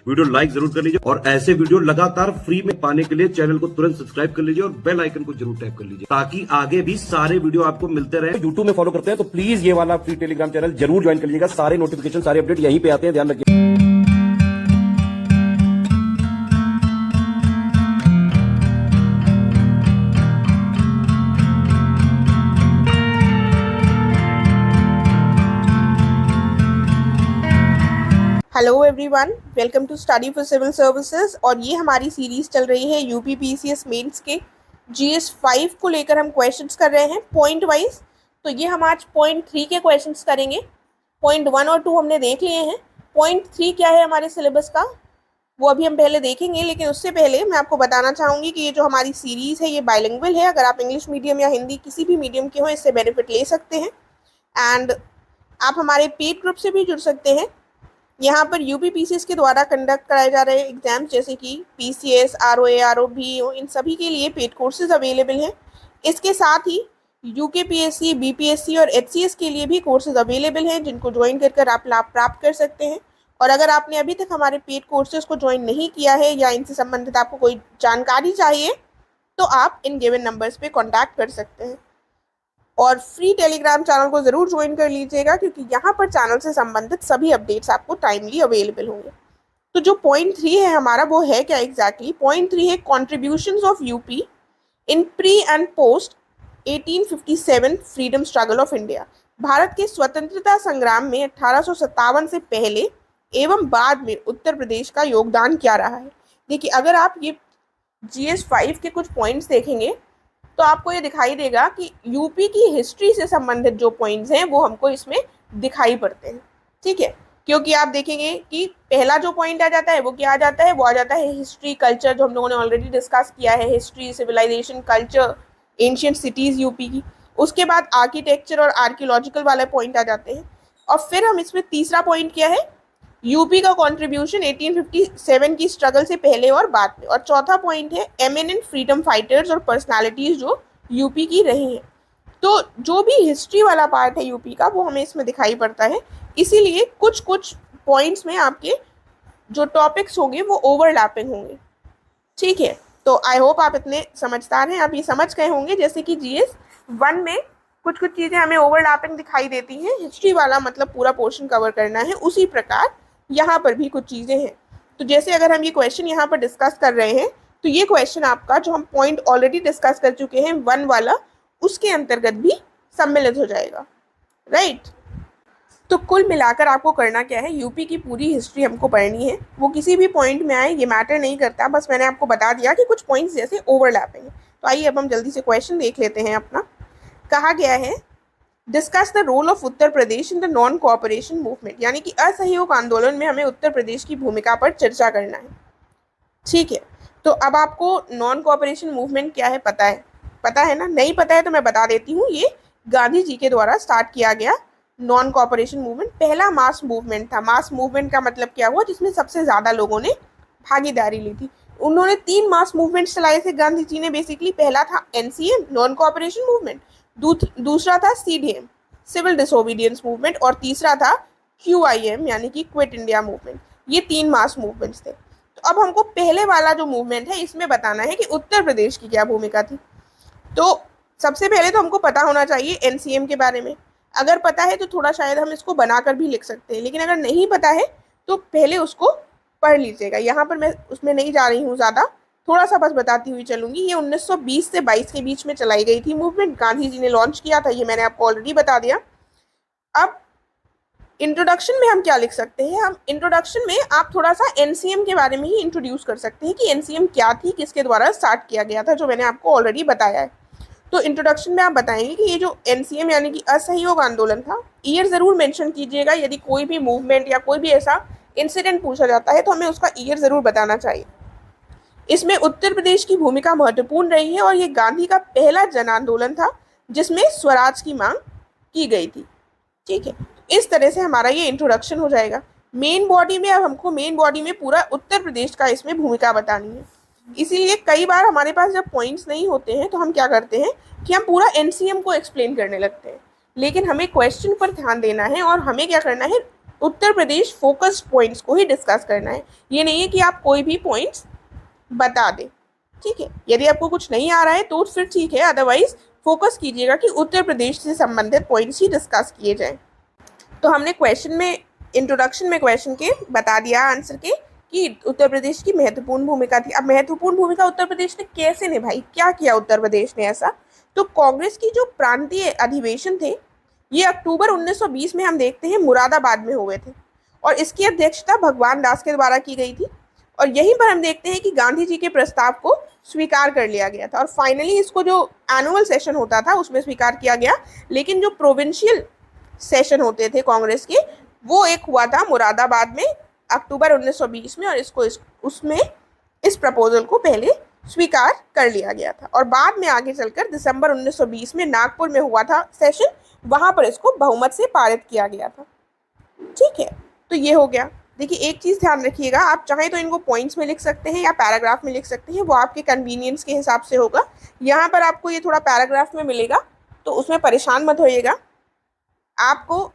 Video like जरूर कर लीजिए और ऐसे वीडियो लगातार फ्री में पाने के लिए चैनल को तुरंत सब्सक्राइब कर लीजिए और बेल आइकन को जरूर टैप कर लीजिए ताकि आगे भी सारे वीडियो आपको मिलते रहे। यूट्यूब में फॉलो करते हैं तो प्लीज ये वाला फ्री टेलीग्राम चैनल जरूर ज्वाइन कर लीजिएगा। सारे नोटिफिकेशन सारे अपडेट यहीं पे आते हैं, ध्यान रखिए। Hello everyone, welcome to study for civil services. और ये हमारी सीरीज़ चल रही है यूपी पीसीएस मेंस के जीएस 5 को लेकर हम क्वेश्चंस कर रहे हैं पॉइंट वाइज। तो ये हम आज पॉइंट 3 के क्वेश्चंस करेंगे। पॉइंट 1 और 2 हमने देख लिए हैं। पॉइंट 3 क्या है हमारे सिलेबस का वो अभी हम पहले देखेंगे, लेकिन उससे पहले मैं आपको बताना चाहूँगी कि ये जो हमारी सीरीज़ है ये बाइलिंगुअल है। अगर आप इंग्लिश मीडियम या हिंदी किसी भी मीडियम के हो इससे बेनिफिट ले सकते हैं। एंड आप हमारे पेड ग्रुप से भी जुड़ सकते हैं। यहाँ पर यूपी पीसीएस के द्वारा कंडक्ट कराए जा रहे एग्जाम्स जैसे कि पीसीएस, आरओए, आरओबीओ, इन सभी के लिए पेड कोर्सेज अवेलेबल हैं। इसके साथ ही यूकेपीएससी, बीपीएससी और एचसीएस के लिए भी कोर्सेज अवेलेबल हैं जिनको ज्वाइन कर आप लाभ प्राप्त कर सकते हैं। और अगर आपने अभी तक हमारे पेड कोर्सेज को ज्वाइन नहीं किया है या इनसे संबंधित आपको कोई जानकारी चाहिए तो आप इन गिवन नंबर्स पे कॉन्टैक्ट कर सकते हैं। और फ्री टेलीग्राम चैनल को ज़रूर ज्वाइन कर लीजिएगा क्योंकि यहाँ पर चैनल से संबंधित सभी अपडेट्स आपको टाइमली अवेलेबल होंगे। तो जो पॉइंट 3 है हमारा वो है क्या एग्जैक्टली? पॉइंट 3 है contributions of UP in pre and post 1857 freedom struggle of India. Bharat के स्वतंत्रता संग्राम में 1857 से पहले एवं बाद में उत्तर प्रदेश का योगदान क्या रहा है। देखिए, अगर आप ये GS 5 के कुछ पॉइंट्स देखेंगे तो आपको ये दिखाई देगा कि यूपी की हिस्ट्री से संबंधित जो पॉइंट्स हैं वो हमको इसमें दिखाई पड़ते हैं। ठीक है, क्योंकि आप देखेंगे कि पहला जो पॉइंट आ जाता है वो क्या आ जाता है? वो आ जाता है हिस्ट्री कल्चर, जो हम लोगों ने ऑलरेडी डिस्कस किया है। History, civilisation, culture, ancient cities UP की। उसके बाद आर्किटेक्चर और आर्कियोलॉजिकल वाले पॉइंट आ जाते हैं। और फिर हम इसमें तीसरा पॉइंट क्या है? यूपी का कॉन्ट्रीब्यूशन 1857 की स्ट्रगल से पहले और बाद में। और चौथा पॉइंट है एमिनेंट फ्रीडम फाइटर्स और पर्सनालिटीज़ जो यूपी की रही हैं। तो जो भी हिस्ट्री वाला पार्ट है यूपी का वो हमें इसमें दिखाई पड़ता है। इसीलिए कुछ कुछ पॉइंट्स में आपके जो टॉपिक्स होंगे वो ओवरलैपिंग होंगे। ठीक है, तो आई होप आप इतने समझदार हैं, आप ये समझ गए होंगे। जैसे कि GS 1 में कुछ कुछ चीज़ें हमें ओवरलैपिंग दिखाई देती हैं, हिस्ट्री वाला मतलब पूरा पोर्शन कवर करना है, उसी प्रकार यहाँ पर भी कुछ चीज़ें हैं। तो जैसे अगर हम ये क्वेश्चन यहाँ पर डिस्कस कर रहे हैं तो ये क्वेश्चन आपका जो हम पॉइंट ऑलरेडी डिस्कस कर चुके हैं 1 वाला, उसके अंतर्गत भी सम्मिलित हो जाएगा। राइट, तो कुल मिलाकर आपको करना क्या है? यूपी की पूरी हिस्ट्री हमको पढ़नी है। वो किसी भी पॉइंट में आए ये मैटर नहीं करता, बस मैंने आपको बता दिया कि कुछ पॉइंट्स जैसे ओवरलैपिंग है। तो आइए अब हम जल्दी से क्वेश्चन देख लेते हैं अपना। कहा गया है discuss the role of Uttar Pradesh in the non cooperation movement, यानी कि असहयोग आंदोलन में हमें उत्तर प्रदेश की भूमिका पर चर्चा करना है। ठीक है, तो अब आपको नॉन कोऑपरेशन मूवमेंट क्या है पता है ना? नहीं पता है तो मैं बता देती हूँ। ये गांधी जी के द्वारा स्टार्ट किया गया नॉन कोऑपरेशन मूवमेंट पहला मास मूवमेंट था। मास मूवमेंट का मतलब क्या हुआ? जिसमें सबसे ज़्यादा लोगों ने भागीदारी ली थी। उन्होंने 3 मास मूवमेंट चलाए थे गांधी जी ने बेसिकली। पहला था NCM, नॉन कोऑपरेशन मूवमेंट, दूसरा था CDM, सिविल डिसोबीडियंस मूवमेंट, और तीसरा था QIM यानी कि क्विट इंडिया मूवमेंट। ये 3 मास मूवमेंट्स थे। तो अब हमको पहले वाला जो मूवमेंट है इसमें बताना है कि उत्तर प्रदेश की क्या भूमिका थी। तो सबसे पहले तो हमको पता होना चाहिए NCM के बारे में। अगर पता है तो थोड़ा शायद हम इसको बनाकर भी लिख सकते हैं, लेकिन अगर नहीं पता है तो पहले उसको पढ़ लीजिएगा। यहाँ पर मैं उसमें नहीं जा रही हूँ ज़्यादा, थोड़ा सा बस बताती हुई चलूँगी। ये 1920 से 22 के बीच में चलाई गई थी मूवमेंट। गांधी जी ने लॉन्च किया था, ये मैंने आपको ऑलरेडी बता दिया। अब इंट्रोडक्शन में हम क्या लिख सकते हैं? हम इंट्रोडक्शन में आप थोड़ा सा NCM के बारे में ही इंट्रोड्यूस कर सकते हैं कि NCM क्या थी, किसके द्वारा स्टार्ट किया गया था, जो मैंने आपको ऑलरेडी बताया है। तो इंट्रोडक्शन में आप बताएंगे कि ये जो NCM यानी कि असहयोग आंदोलन था, ईयर ज़रूर मेंशन कीजिएगा। यदि कोई भी मूवमेंट या कोई भी ऐसा इंसिडेंट पूछा जाता है तो हमें उसका ईयर ज़रूर बताना चाहिए। इसमें उत्तर प्रदेश की भूमिका महत्वपूर्ण रही है और ये गांधी का पहला जन आंदोलन था जिसमें स्वराज की मांग की गई थी। ठीक है, इस तरह से हमारा ये इंट्रोडक्शन हो जाएगा। मेन बॉडी में अब हमको मेन बॉडी में पूरा उत्तर प्रदेश का इसमें भूमिका बतानी है। इसीलिए कई बार हमारे पास जब पॉइंट्स नहीं होते हैं तो हम क्या करते हैं कि हम पूरा NCM को एक्सप्लेन करने लगते हैं, लेकिन हमें क्वेश्चन पर ध्यान देना है और हमें क्या करना है, उत्तर प्रदेश फोकस पॉइंट्स को ही डिस्कस करना है। ये नहीं है कि आप कोई भी पॉइंट्स बता दें, ठीक है। यदि आपको कुछ नहीं आ रहा है तो फिर ठीक है, अदरवाइज फोकस कीजिएगा कि उत्तर प्रदेश से संबंधित पॉइंट्स ही डिस्कस किए जाएं। तो हमने क्वेश्चन में, इंट्रोडक्शन में क्वेश्चन के बता दिया आंसर के कि उत्तर प्रदेश की महत्वपूर्ण भूमिका थी। अब महत्वपूर्ण भूमिका उत्तर प्रदेश ने कैसे निभाई, क्या किया उत्तर प्रदेश ने ऐसा? तो कांग्रेस की जो प्रांतीय अधिवेशन थे ये अक्टूबर 1920 में हम देखते हैं मुरादाबाद में हुए थे और इसकी अध्यक्षता भगवान दास के द्वारा की गई थी। और यहीं पर हम देखते हैं कि गांधी जी के प्रस्ताव को स्वीकार कर लिया गया था और फाइनली इसको जो एनुअल सेशन होता था उसमें स्वीकार किया गया। लेकिन जो प्रोविंशियल सेशन होते थे कांग्रेस के, वो एक हुआ था मुरादाबाद में अक्टूबर 1920 में और उसमें इस प्रपोजल को पहले स्वीकार कर लिया गया था और बाद में आगे चलकर दिसंबर 1920 में नागपुर में हुआ था सेशन, वहां पर इसको बहुमत से पारित किया गया था। ठीक है, तो ये हो गया। देखिए एक चीज़ ध्यान रखिएगा, आप चाहें तो इनको पॉइंट्स में लिख सकते हैं या पैराग्राफ में लिख सकते हैं, वो आपके कन्वीनियंस के हिसाब से होगा। यहाँ पर आपको ये थोड़ा पैराग्राफ में मिलेगा तो उसमें परेशान मत होइएगा, आपको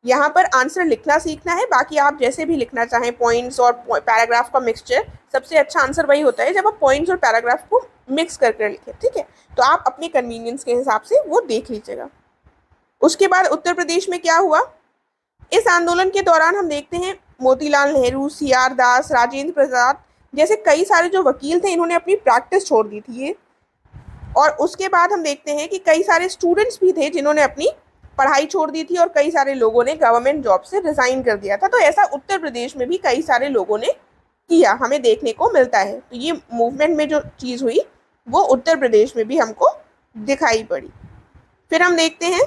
यहाँ पर आंसर लिखना सीखना है। बाकी आप जैसे भी लिखना चाहें, पॉइंट्स और पैराग्राफ का मिक्सचर, सबसे अच्छा आंसर वही होता है जब आप पॉइंट्स और पैराग्राफ को मिक्स करके लिखें, ठीक है। तो आप अपने कन्वीनियंस के हिसाब से वो देख लीजिएगा। उसके बाद उत्तर प्रदेश में क्या हुआ, इस आंदोलन के दौरान हम देखते हैं मोतीलाल नेहरू, सीआर दास, राजेंद्र प्रसाद जैसे कई सारे जो वकील थे इन्होंने अपनी प्रैक्टिस छोड़ दी थी ये। और उसके बाद हम देखते हैं कि कई सारे स्टूडेंट्स भी थे जिन्होंने अपनी पढ़ाई छोड़ दी थी और कई सारे लोगों ने गवर्नमेंट जॉब से रिजाइन कर दिया था। तो ऐसा उत्तर प्रदेश में भी कई सारे लोगों ने किया, हमें देखने को मिलता है। तो ये मूवमेंट में जो चीज़ हुई वो उत्तर प्रदेश में भी हमको दिखाई पड़ी। फिर हम देखते हैं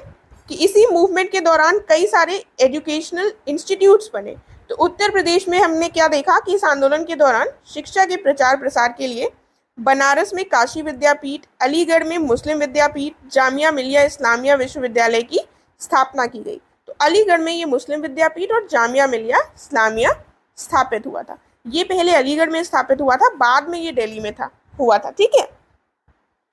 कि इसी मूवमेंट के दौरान कई सारे एजुकेशनल इंस्टीट्यूट्स बने। तो उत्तर प्रदेश में हमने क्या देखा कि इस आंदोलन के दौरान शिक्षा के प्रचार प्रसार के लिए बनारस में काशी विद्यापीठ, अलीगढ़ में मुस्लिम विद्यापीठ, जामिया मिलिया इस्लामिया विश्वविद्यालय की स्थापना की गई। तो अलीगढ़ में ये मुस्लिम विद्यापीठ और जामिया मिलिया इस्लामिया स्थापित हुआ था। ये पहले अलीगढ़ में स्थापित हुआ था, बाद में ये दिल्ली में हुआ था, ठीक है।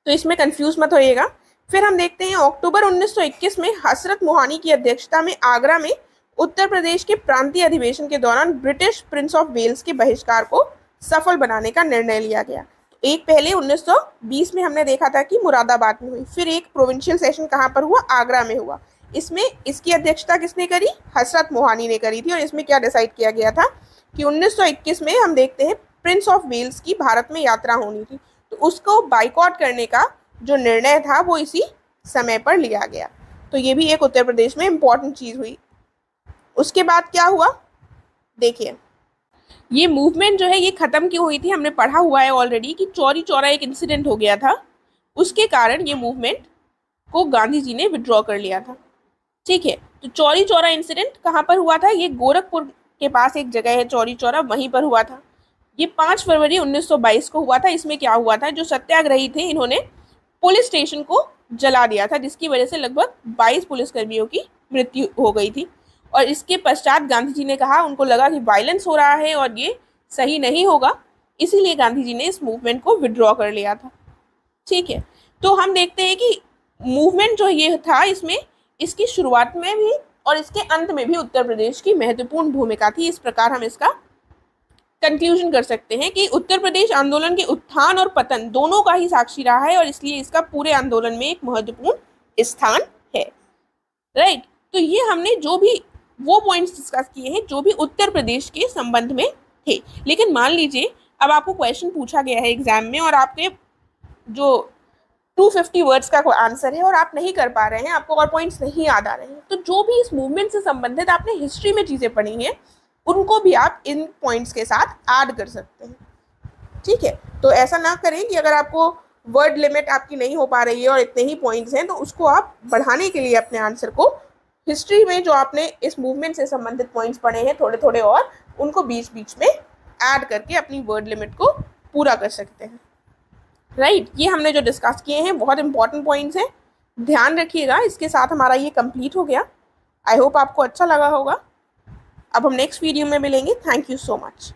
तो इसमें कंफ्यूज मत होइएगा। फिर हम देखते हैं अक्टूबर 1921 में हजरत मोहानी की अध्यक्षता में आगरा में उत्तर प्रदेश के प्रांतीय अधिवेशन के दौरान ब्रिटिश प्रिंस ऑफ वेल्स के बहिष्कार को सफल बनाने का निर्णय लिया गया। तो एक पहले 1920 में हमने देखा था कि मुरादाबाद में हुई, फिर एक प्रोविंशियल सेशन कहाँ पर हुआ, आगरा में हुआ। इसमें इसकी अध्यक्षता किसने करी, हजरत मोहानी ने करी थी। और इसमें क्या डिसाइड किया गया था कि 1921 में हम देखते हैं प्रिंस ऑफ वेल्स की भारत में यात्रा होनी थी, तो उसको बाइकआउट करने का जो निर्णय था वो इसी समय पर लिया गया। तो ये भी एक उत्तर प्रदेश में इम्पॉर्टेंट चीज़ हुई। उसके बाद क्या हुआ, देखिए ये मूवमेंट जो है ये ख़त्म क्यों हुई थी, हमने पढ़ा हुआ है ऑलरेडी कि चौरी चौरा एक इंसिडेंट हो गया था, उसके कारण ये मूवमेंट को गांधी जी ने विड्रॉ कर लिया था, ठीक है। तो चौरी चौरा इंसिडेंट कहाँ पर हुआ था, ये गोरखपुर के पास एक जगह है चौरी चौरा, वहीं पर हुआ था। ये 5 फरवरी 1922 को हुआ था। इसमें क्या हुआ था, जो सत्याग्रही थे इन्होंने पुलिस स्टेशन को जला दिया था, जिसकी वजह से लगभग 22 पुलिसकर्मियों की मृत्यु हो गई थी। और इसके पश्चात गांधी जी ने कहा, उनको लगा कि वायलेंस हो रहा है और ये सही नहीं होगा, इसीलिए गांधी जी ने इस मूवमेंट को विड्रॉ कर लिया था, ठीक है। तो हम देखते हैं कि मूवमेंट जो ये था इसमें इसकी शुरुआत में भी और इसके अंत में भी उत्तर प्रदेश की महत्वपूर्ण भूमिका थी। इस प्रकार हम इसका कंक्लूजन कर सकते हैं कि उत्तर प्रदेश आंदोलन के उत्थान और पतन दोनों का ही साक्षी रहा है और इसलिए इसका पूरे आंदोलन में एक महत्वपूर्ण स्थान है, राइट। तो ये हमने जो भी वो पॉइंट्स डिस्कस किए हैं जो भी उत्तर प्रदेश के संबंध में थे। लेकिन मान लीजिए अब आपको क्वेश्चन पूछा गया है एग्जाम में और आपके जो 250 वर्ड्स का कोई आंसर है और आप नहीं कर पा रहे हैं, आपको और पॉइंट्स नहीं याद आ रहे हैं, तो जो भी इस मूवमेंट से संबंधित आपने हिस्ट्री में चीज़ें पढ़ी हैं उनको भी आप इन पॉइंट्स के साथ ऐड कर सकते हैं, ठीक है। तो ऐसा ना करें कि अगर आपको वर्ड लिमिट आपकी नहीं हो पा रही है और इतने ही पॉइंट्स हैं तो उसको आप बढ़ाने के लिए अपने आंसर को हिस्ट्री में जो आपने इस मूवमेंट से संबंधित पॉइंट्स पढ़े हैं थोड़े थोड़े और उनको बीच बीच में ऐड करके अपनी वर्ड लिमिट को पूरा कर सकते हैं, राइट। ये हमने जो डिस्कस किए हैं बहुत इंपॉर्टेंट पॉइंट्स हैं, ध्यान रखिएगा। इसके साथ हमारा ये कंप्लीट हो गया। आई होप आपको अच्छा लगा होगा। अब हम नेक्स्ट वीडियो में मिलेंगे। Thank you so much.